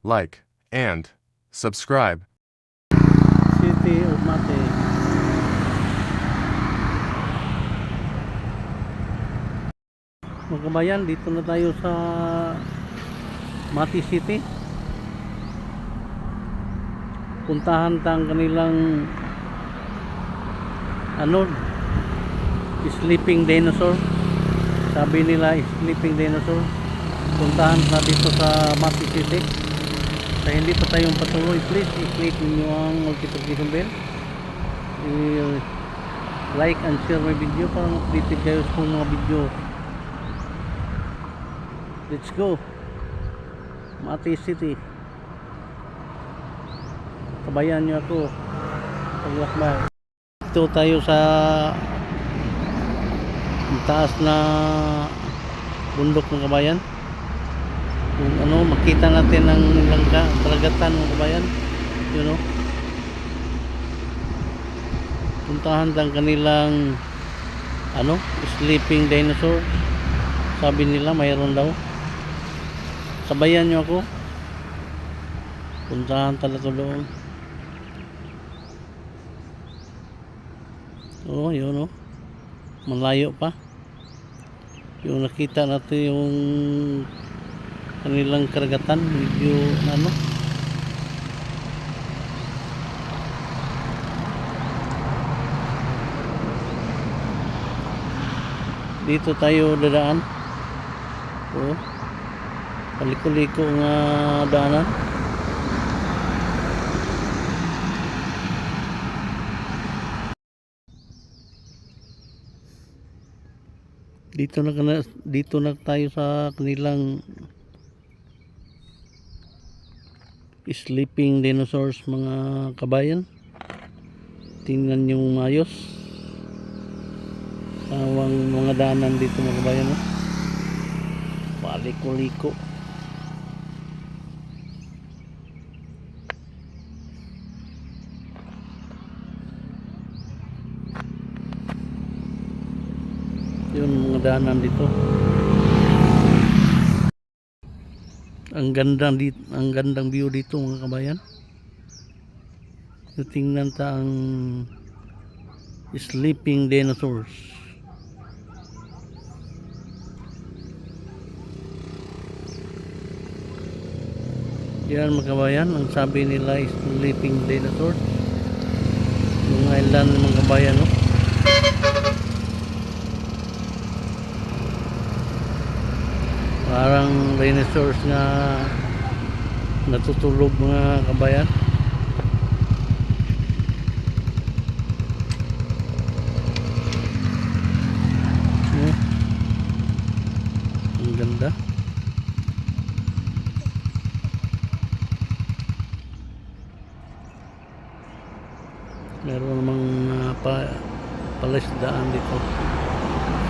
like, and subscribe. City of Mate. Mga kabayan, dito na tayo sa Mati City. Puntahan tang kanilang sleeping dinosaur. Sabi nila sleeping dinosaur. Puntahan na dito sa Mati City. Sa hindi pa tayong patuloy, please i-click niyo ang notification bell, like and share my video para updated kayo sa mga video. Let's go Mati City. Kabayan nyo ako paglakbay. Ito tayo sa taas na bundok ng kabayan. Kung makita natin ang langka, karagatan ng kabayan, puntahan lang kanilang sleeping dinosaur. Sabi nila mayroon daw. Sabayan nyo ako, puntahan talaga doon. Yun malayo pa yung nakita natin, yung kanilang karagatan, medyo dito tayo dadaan. Paliko-liko nga daanan. Dito na tayo sa kanilang sleeping dinosaurs, mga kabayan. Tingnan nyo maayos ang mga daanan dito, mga kabayan. Paliko-liko. Yun mga daanan dito. Ang gandang view dito, mga kabayan. Tingnan ta ang sleeping dinosaurs. Yan mga kabayan, ang sabi nila is sleeping dinosaur. Yung island, mga kabayan, parang dinosaurs nga natutulog, mga kabayan. Ang ganda. Meron namang palisdaan dito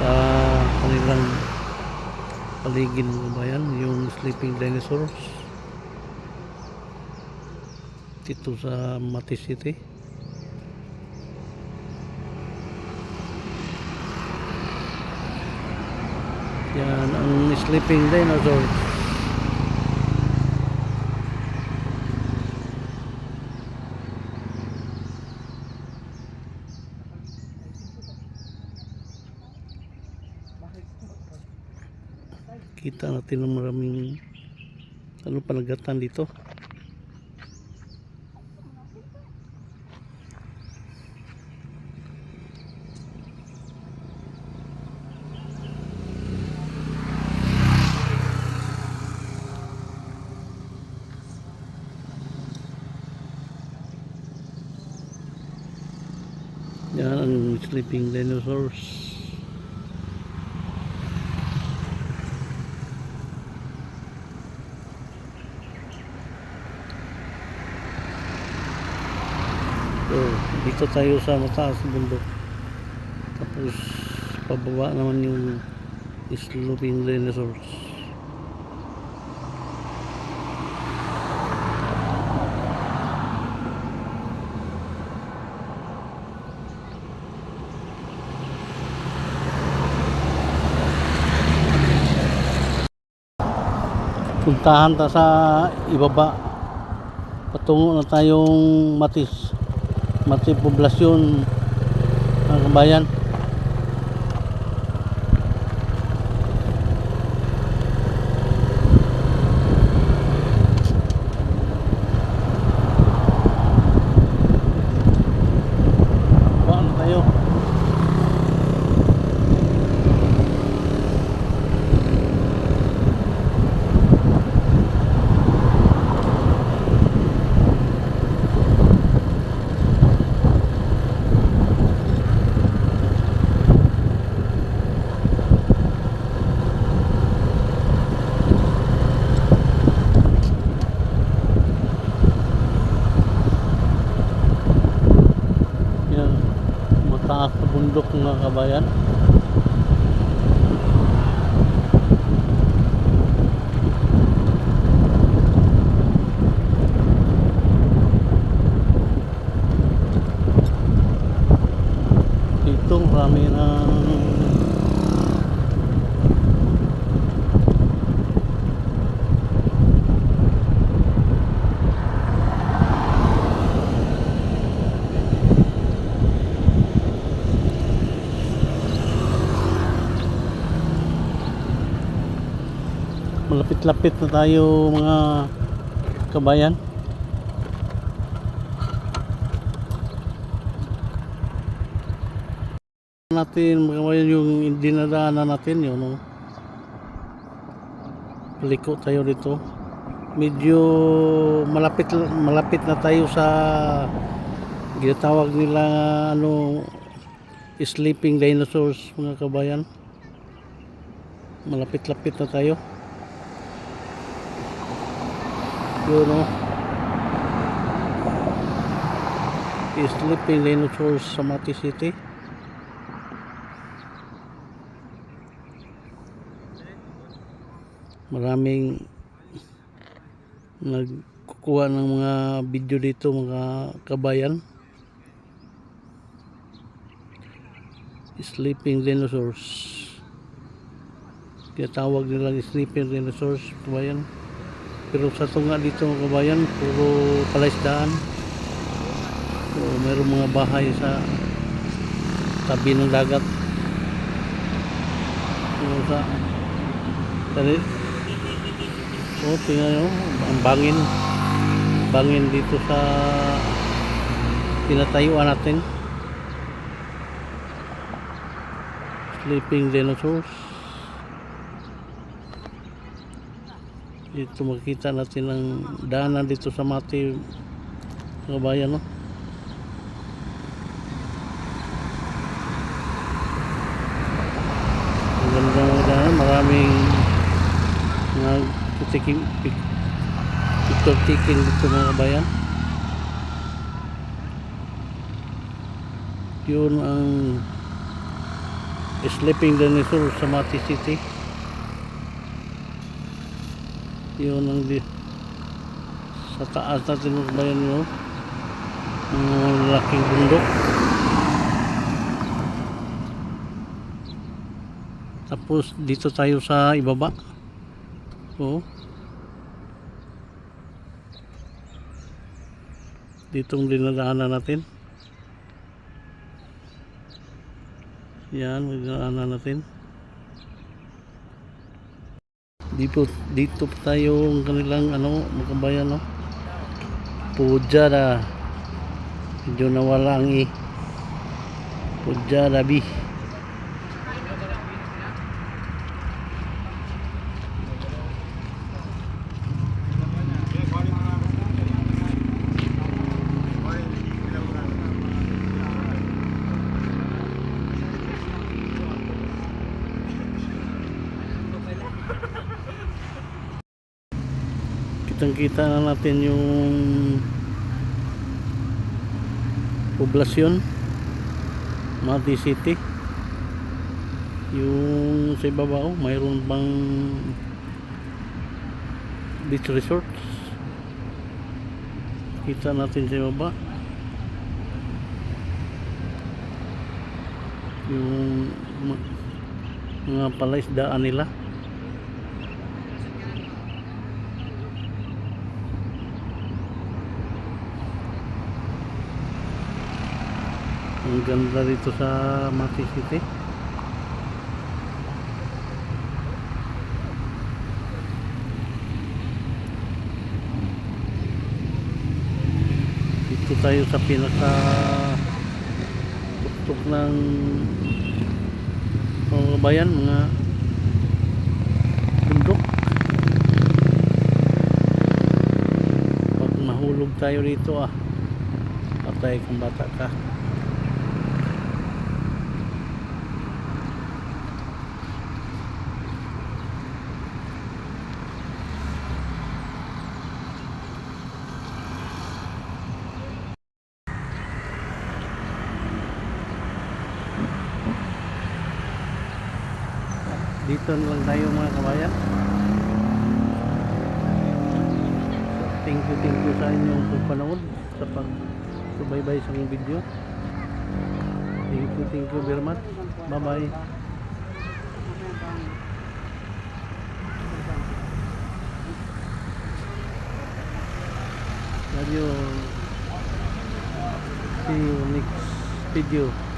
sa kanilang paligid, mga kabayan, yung sleeping dinosaurs dito sa Mati City. Yan ang sleeping dinosaurs. Kita natin ang maraming panagatan dito. Yan ang sleeping dinosaurs. Dito tayo sa mataas na bundok, tapos pababa naman yung sleeping dinosaurs. puntahan ta sa ibaba. Patungo na tayong Mati Poblasyon, mga kabayan. Paano tayo? Yan, mataas na bundok, mga kabayan. Dito marami ng malapit-lapit na tayo, mga kabayan. Natin, mga kabayan, yung dinadaanan natin yun, no? Liko tayo dito. Medyo malapit na tayo sa ginatawag nila ano, sleeping dinosaurs, mga kabayan. Malapit-lapit na tayo. Yun, no? Sleeping dinosaurs sa Mati City. Maraming nagkukuha ng mga video dito, mga kabayan. Sleeping dinosaurs, tinatawag nila sleeping dinosaurs, kabayan. Pero sa tunga dito, mga kabayan, puro palaisdaan. So, mayroong mga bahay sa tabi ng dagat. So, tingnan nyo, ang bangin dito sa pinatayuan natin. Sleeping dinosaurs. Dito makikita natin ang daanan dito sa Mati, mga kabayan, no? Ang ganda ng daanan, maraming picture taking dito, mga kabayan. Yun ang sleeping dinosaur sa Mati City. Yun ang sa taas natin, mga kabayan, no? Ang laking bundok. Tapos dito tayo sa ibaba. So, ditong dinadaanan natin. Yan, dinadaanan natin. Dito pa tayo ang kanilang ano, mga kabayan, no? Pujada. Medyo nawala ang Pujada B. Kitang-kita na natin yung poblasyon Mati City. Yung sa ibabaw, mayroon bang beach resorts? Kita natin sa baba yung mga palaisdaan nila. Ang ganda dito sa Mati City. Dito tayo sa pinaka tuktok ng mga bayan, mga bundok. Pag mahulog tayo dito patay kung bata ka. Dito na lang tayo mga kabayan. So, thank you sa inyong pagpanood sa pagsubaybay sa mga video. Thank you very much. Bye bye. Love you. See you next video.